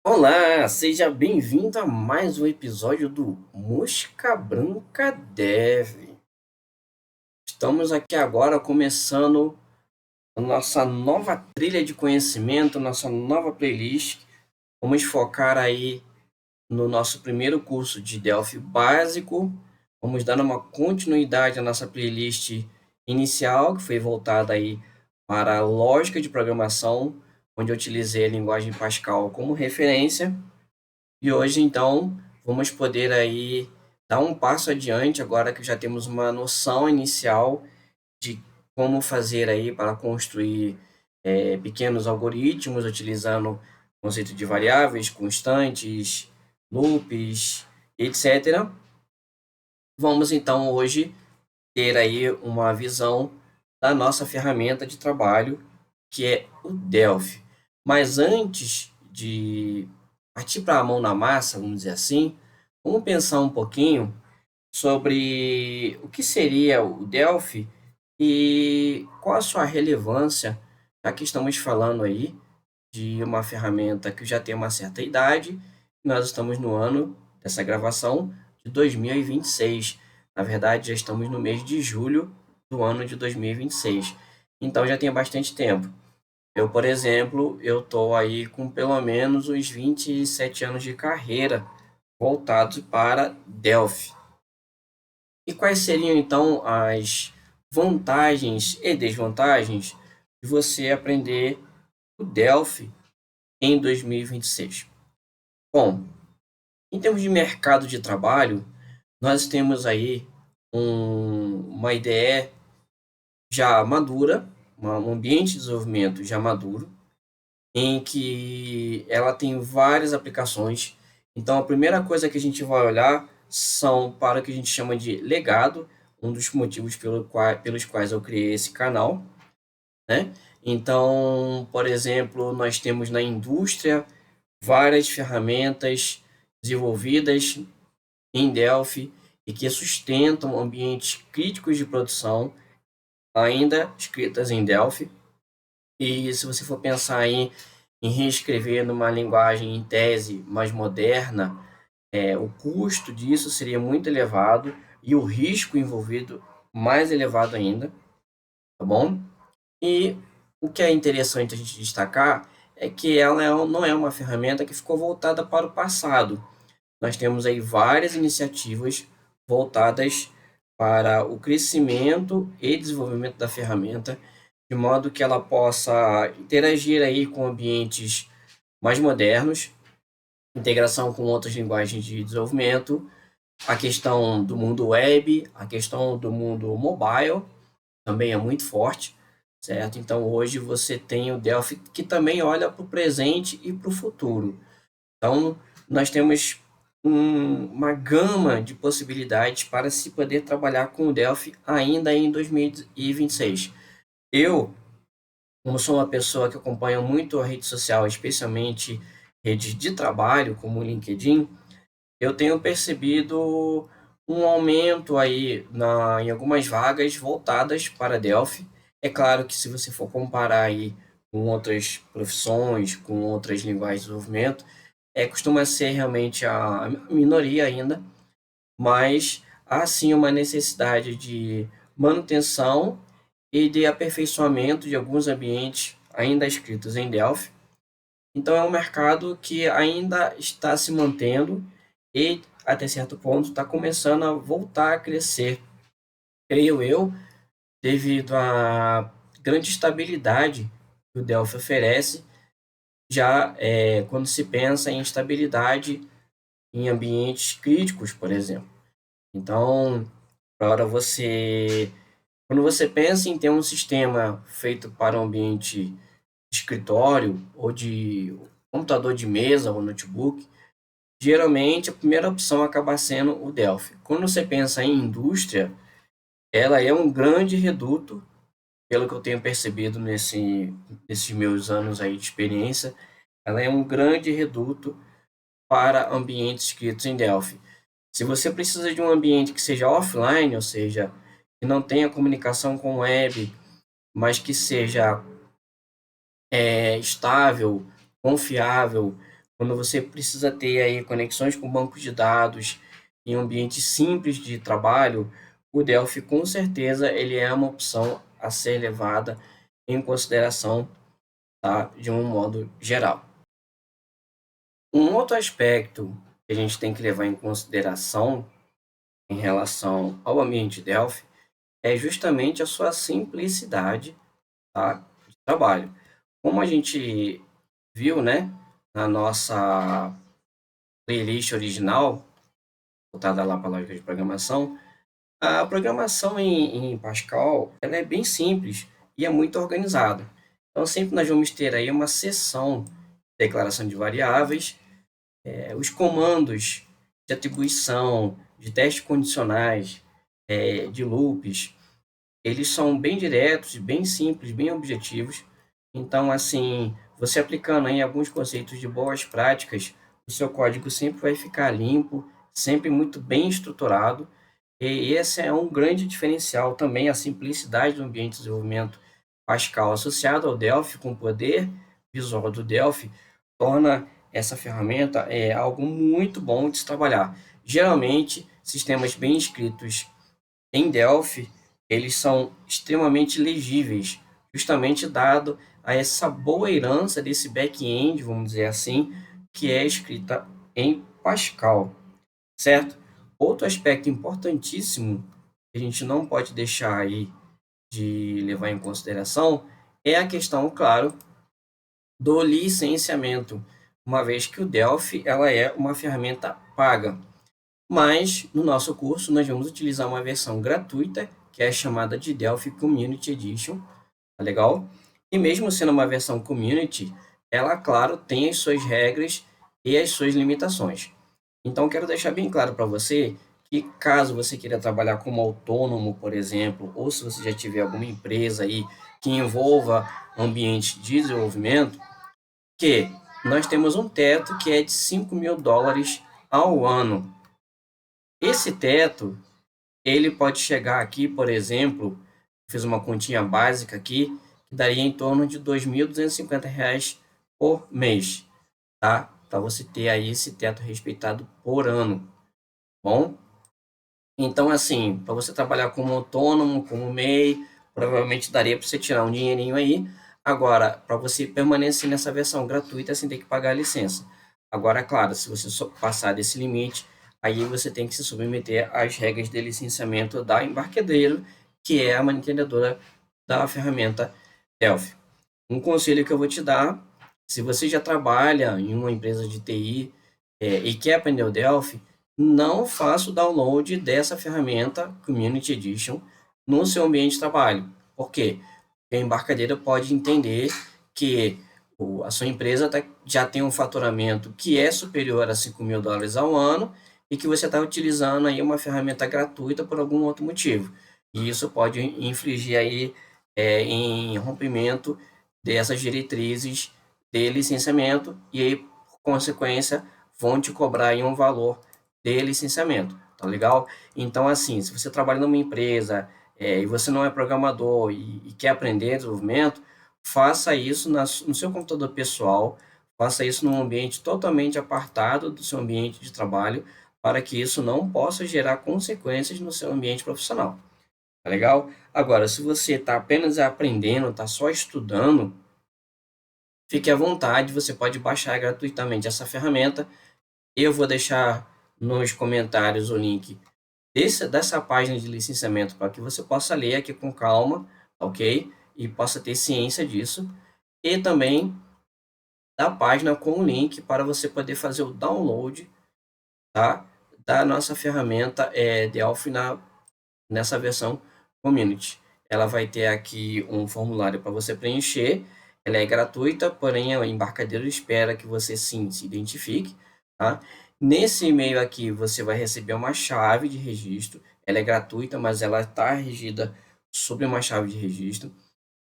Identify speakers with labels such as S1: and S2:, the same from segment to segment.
S1: Olá, seja bem-vindo a mais um episódio do Mosca Branca Dev. Estamos aqui agora começando a nossa nova trilha de conhecimento, nossa nova playlist. Vamos focar aí no nosso primeiro curso de Delphi básico. Vamos dar uma continuidade à nossa playlist inicial, que foi voltada aí para a lógica de programação, onde eu utilizei a linguagem Pascal como referência. E hoje, então, vamos poder aí dar um passo adiante, agora que já temos uma noção inicial de como fazer aí para construir pequenos algoritmos utilizando o conceito de variáveis, constantes, loops, etc. Vamos então hoje ter aí uma visão da nossa ferramenta de trabalho, que é o Delphi. Mas antes de partir para a mão na massa, vamos dizer assim, vamos pensar um pouquinho sobre o que seria o Delphi e qual a sua relevância, já que estamos falando aí de uma ferramenta que já tem uma certa idade. Nós estamos no ano dessa gravação de 2026. Na verdade, já estamos no mês de julho do ano de 2026. Então já tem bastante tempo. Eu, por exemplo, eu estou aí com pelo menos uns 27 anos de carreira voltados para Delphi. E quais seriam então as vantagens e desvantagens de você aprender o Delphi em 2026? Bom, em termos de mercado de trabalho, nós temos aí uma IDE já madura, um ambiente de desenvolvimento já maduro, em que ela tem várias aplicações. Então, a primeira coisa que a gente vai olhar são para o que a gente chama de legado, um dos motivos pelos quais eu criei esse canal, né? Então, por exemplo, nós temos na indústria várias ferramentas desenvolvidas em Delphi e que sustentam ambientes críticos de produção, ainda escritas em Delphi. E se você for pensar em reescrever numa linguagem em tese mais moderna, o custo disso seria muito elevado e o risco envolvido mais elevado ainda, tá bom? E o que é interessante a gente destacar é que não é uma ferramenta que ficou voltada para o passado. Nós temos aí várias iniciativas voltadas para o crescimento e desenvolvimento da ferramenta, de modo que ela possa interagir aí com ambientes mais modernos, integração com outras linguagens de desenvolvimento, a questão do mundo web, a questão do mundo mobile também é muito forte, certo? Então hoje você tem o Delphi que também olha para o presente e para o futuro. Então nós temos uma gama de possibilidades para se poder trabalhar com o Delphi ainda em 2026. Eu, como sou uma pessoa que acompanha muito a rede social, especialmente redes de trabalho, como o LinkedIn, eu tenho percebido um aumento aí em algumas vagas voltadas para Delphi. É claro que se você for comparar aí com outras profissões, com outras linguagens de desenvolvimento, costuma ser realmente a minoria ainda, mas há sim uma necessidade de manutenção e de aperfeiçoamento de alguns ambientes ainda escritos em Delphi. Então é um mercado que ainda está se mantendo e, até certo ponto, está começando a voltar a crescer, creio eu, devido à grande estabilidade que o Delphi oferece, já quando se pensa em estabilidade em ambientes críticos, por exemplo. Então, para você, quando você pensa em ter um sistema feito para um ambiente de escritório ou de computador de mesa ou notebook, geralmente a primeira opção acaba sendo o Delphi. Quando você pensa em indústria, ela é um grande reduto, pelo que eu tenho percebido nesses meus anos aí de experiência, ela é um grande reduto para ambientes escritos em Delphi. Se você precisa de um ambiente que seja offline, ou seja, que não tenha comunicação com web, mas que seja estável, confiável, quando você precisa ter aí conexões com bancos de dados em ambientes simples de trabalho, o Delphi com certeza ele é uma opção a ser levada em consideração, tá? De um modo geral. Um outro aspecto que a gente tem que levar em consideração em relação ao ambiente Delphi é justamente a sua simplicidade, tá? De trabalho. Como a gente viu, né, na nossa playlist original, voltada lá para a lógica de programação, a programação em Pascal ela é bem simples e é muito organizada. Então, sempre nós vamos ter aí uma seção de declaração de variáveis, os comandos de atribuição, de testes condicionais, de loops, eles são bem diretos, bem simples, bem objetivos. Então, assim, você aplicando aí alguns conceitos de boas práticas, o seu código sempre vai ficar limpo, sempre muito bem estruturado. E esse é um grande diferencial também, a simplicidade do ambiente de desenvolvimento Pascal associado ao Delphi, com o poder visual do Delphi, torna essa ferramenta algo muito bom de se trabalhar. Geralmente, sistemas bem escritos em Delphi, eles são extremamente legíveis, justamente dado a essa boa herança desse back-end, vamos dizer assim, que é escrita em Pascal, certo? Outro aspecto importantíssimo que a gente não pode deixar aí de levar em consideração é a questão, claro, do licenciamento, uma vez que o Delphi ela é uma ferramenta paga. Mas no nosso curso nós vamos utilizar uma versão gratuita, que é chamada de Delphi Community Edition, tá legal? E mesmo sendo uma versão community, ela, claro, tem as suas regras e as suas limitações. Então, quero deixar bem claro para você que caso você queira trabalhar como autônomo, por exemplo, ou se você já tiver alguma empresa aí que envolva ambiente de desenvolvimento, que nós temos um teto que é de US$ 5.000 ao ano. Esse teto, ele pode chegar aqui, por exemplo, fiz uma continha básica aqui, que daria em torno de R$ 2.250 por mês, tá? Para você ter aí esse teto respeitado por ano, bom? Então, assim, para você trabalhar como autônomo, como MEI, provavelmente daria para você tirar um dinheirinho aí. Agora, para você permanecer nessa versão gratuita, você tem que pagar a licença. Agora, claro, se você passar desse limite, aí você tem que se submeter às regras de licenciamento da Embarcadero, que é a mantenedora da ferramenta Delphi. Um conselho que eu vou te dar, se você já trabalha em uma empresa de TI e quer aprender o Delphi, não faça o download dessa ferramenta Community Edition no seu ambiente de trabalho. Por quê? Porque a embarcadeira pode entender que a sua empresa já tem um faturamento que é superior a US$ 5.000 ao ano e que você está utilizando aí uma ferramenta gratuita por algum outro motivo. E isso pode infligir aí em rompimento dessas diretrizes de licenciamento e aí, por consequência, vão te cobrar aí um valor de licenciamento, tá legal? Então, assim, se você trabalha numa empresa e você não é programador e quer aprender desenvolvimento, faça isso no seu computador pessoal, faça isso num ambiente totalmente apartado do seu ambiente de trabalho, para que isso não possa gerar consequências no seu ambiente profissional, tá legal? Agora, se você está apenas aprendendo, está só estudando, fique à vontade, você pode baixar gratuitamente essa ferramenta. Eu vou deixar nos comentários o link dessa página de licenciamento para que você possa ler aqui com calma, ok? E possa ter ciência disso. E também da página com o link para você poder fazer o download, tá? Da nossa ferramenta Delphi nessa versão Community. Ela vai ter aqui um formulário para você preencher. Ela é gratuita, porém a Embarcadero espera que você sim se identifique, tá? Nesse e-mail aqui você vai receber uma chave de registro. Ela é gratuita, mas ela está regida sobre uma chave de registro.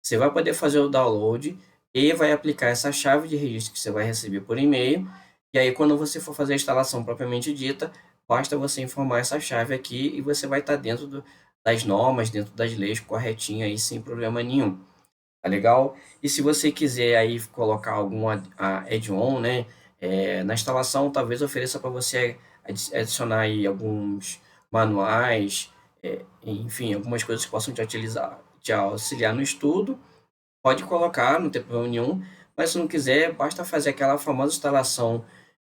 S1: Você vai poder fazer o download e vai aplicar essa chave de registro que você vai receber por e-mail. E aí, quando você for fazer a instalação propriamente dita, basta você informar essa chave aqui e você vai estar dentro das normas, dentro das leis corretinho aí, sem problema nenhum. Tá legal? E se você quiser aí colocar algum add-on, né? Na instalação, talvez ofereça para você adicionar aí alguns manuais, enfim, algumas coisas que possam te auxiliar no estudo. Pode colocar, não tem problema nenhum, mas se não quiser, basta fazer aquela famosa instalação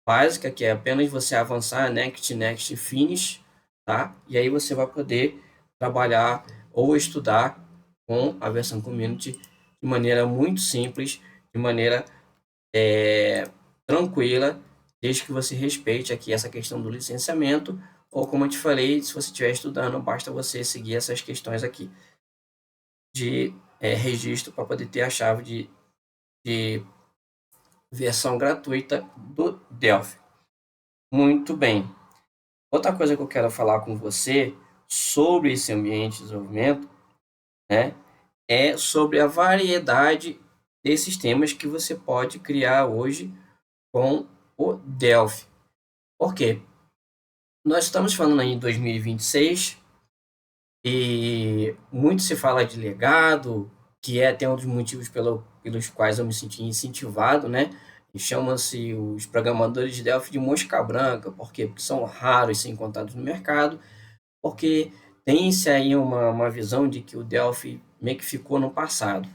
S1: básica, que é apenas você avançar Next, Next, Finish, tá? E aí você vai poder trabalhar ou estudar com a versão Community de maneira muito simples, de maneira tranquila, desde que você respeite aqui essa questão do licenciamento, ou como eu te falei, se você estiver estudando, basta você seguir essas questões aqui de registro para poder ter a chave de versão gratuita do Delphi. Muito bem. Outra coisa que eu quero falar com você sobre esse ambiente de desenvolvimento, né, é sobre a variedade de sistemas que você pode criar hoje com o Delphi. Por quê? Nós estamos falando aí em 2026 e muito se fala de legado, que é até um dos motivos pelos quais eu me senti incentivado, né? E chama-se os programadores de Delphi de mosca branca. Por quê? Porque são raros e sem contados no mercado, porque tem-se aí uma visão de que o Delphi meio que ficou no passado.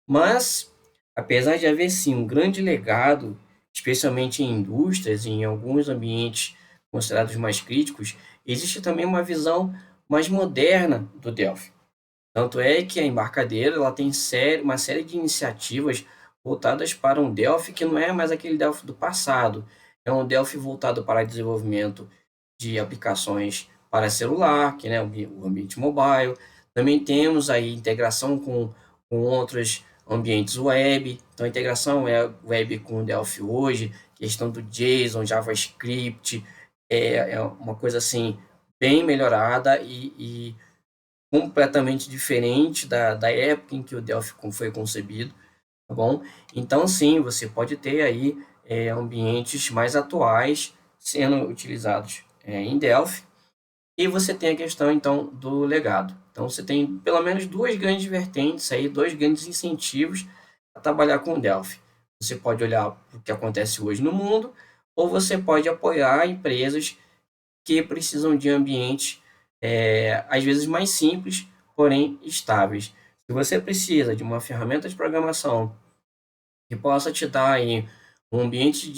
S1: Mas, apesar de haver sim um grande legado, especialmente em indústrias e em alguns ambientes considerados mais críticos, existe também uma visão mais moderna do Delphi. Tanto é que a Embarcadero ela tem uma série de iniciativas voltadas para um Delphi que não é mais aquele Delphi do passado. É um Delphi voltado para desenvolvimento de aplicações para celular, que é, né, o ambiente mobile. Também temos aí integração com outros ambientes web. Então, a integração é web com o Delphi hoje, questão do JSON, JavaScript, é uma coisa assim bem melhorada e completamente diferente da época em que o Delphi foi concebido, tá bom? Então, sim, você pode ter aí ambientes mais atuais sendo utilizados em Delphi, e você tem a questão, então, do legado. Então, você tem pelo menos duas grandes vertentes aí, dois grandes incentivos a trabalhar com Delphi. Você pode olhar para o que acontece hoje no mundo, ou você pode apoiar empresas que precisam de ambientes, às vezes, mais simples, porém estáveis. Se você precisa de uma ferramenta de programação que possa te dar aí um ambiente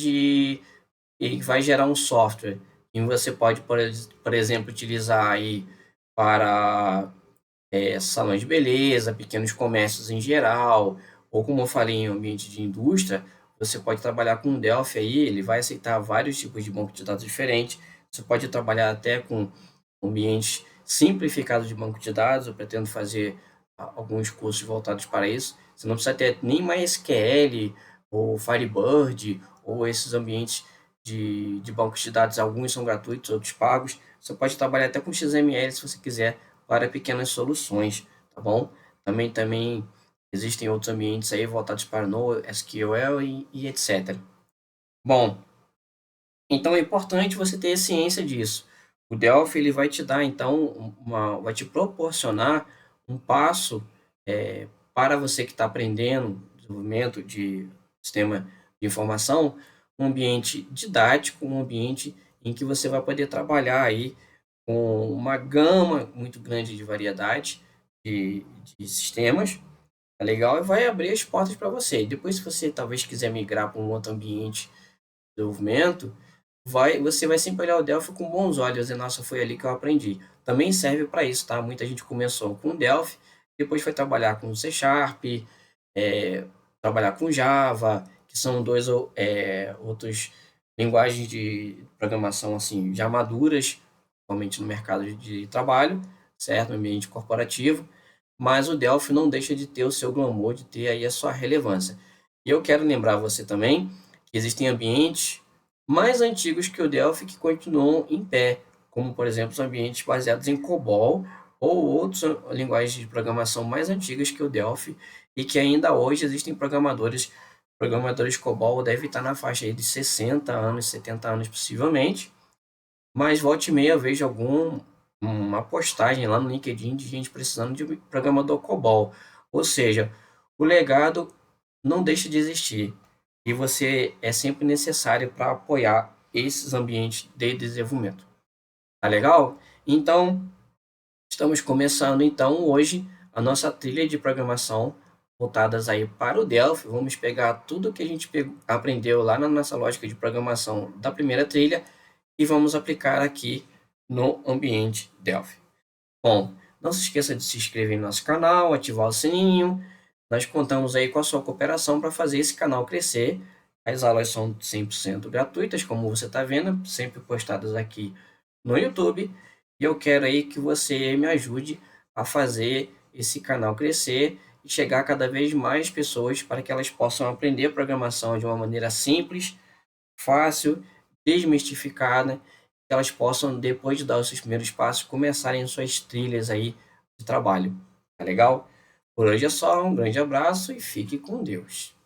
S1: e vai gerar um software e você pode, por exemplo, utilizar aí para salões de beleza, pequenos comércios em geral, ou como eu falei, em ambiente de indústria, você pode trabalhar com o Delphi aí, ele vai aceitar vários tipos de banco de dados diferentes. Você pode trabalhar até com ambientes simplificados de banco de dados. Eu pretendo fazer alguns cursos voltados para isso. Você não precisa ter nem MySQL ou Firebird ou esses ambientes de bancos de dados. Alguns são gratuitos, outros pagos. Você pode trabalhar até com XML se você quiser para pequenas soluções, tá bom? Também existem outros ambientes aí voltados para NoSQL e etc. Bom, então é importante você ter ciência disso. O Delphi ele vai te dar então vai te proporcionar um passo para você que está aprendendo desenvolvimento de sistema de informação, um ambiente didático, um ambiente em que você vai poder trabalhar aí com uma gama muito grande de variedade de, de sistemas, tá legal? E vai abrir as portas para você. Depois, se você talvez quiser migrar para um outro ambiente de desenvolvimento, você vai sempre olhar o Delphi com bons olhos, e nossa, foi ali que eu aprendi. Também serve para isso, tá? Muita gente começou com Delphi, depois foi trabalhar com C Sharp, trabalhar com Java, que são dois outros linguagens de programação assim já maduras, atualmente no mercado de trabalho, certo? No ambiente corporativo, mas o Delphi não deixa de ter o seu glamour, de ter aí a sua relevância. E eu quero lembrar você também que existem ambientes mais antigos que o Delphi que continuam em pé, como por exemplo os ambientes baseados em COBOL ou outras linguagens de programação mais antigas que o Delphi e que ainda hoje existem programadores COBOL devem estar na faixa aí de 60 anos, 70 anos possivelmente, mas volta e meia eu vejo uma postagem lá no LinkedIn de gente precisando de programador COBOL, ou seja, o legado não deixa de existir. e você é sempre necessário para apoiar esses ambientes de desenvolvimento. Tá legal? Então, estamos começando então hoje a nossa trilha de programação voltadas aí para o Delphi. Vamos pegar tudo que a gente aprendeu lá na nossa lógica de programação da primeira trilha e vamos aplicar aqui no ambiente Delphi. Bom, não se esqueça de se inscrever no nosso canal, ativar o sininho. Nós contamos aí com a sua cooperação para fazer esse canal crescer. As aulas são 100% gratuitas, como você está vendo, sempre postadas aqui no YouTube. E eu quero aí que você me ajude a fazer esse canal crescer e chegar a cada vez mais pessoas para que elas possam aprender programação de uma maneira simples, fácil, desmistificada, que elas possam, depois de dar os seus primeiros passos, começarem suas trilhas aí de trabalho. Tá legal? Por hoje é só, um grande abraço e fique com Deus.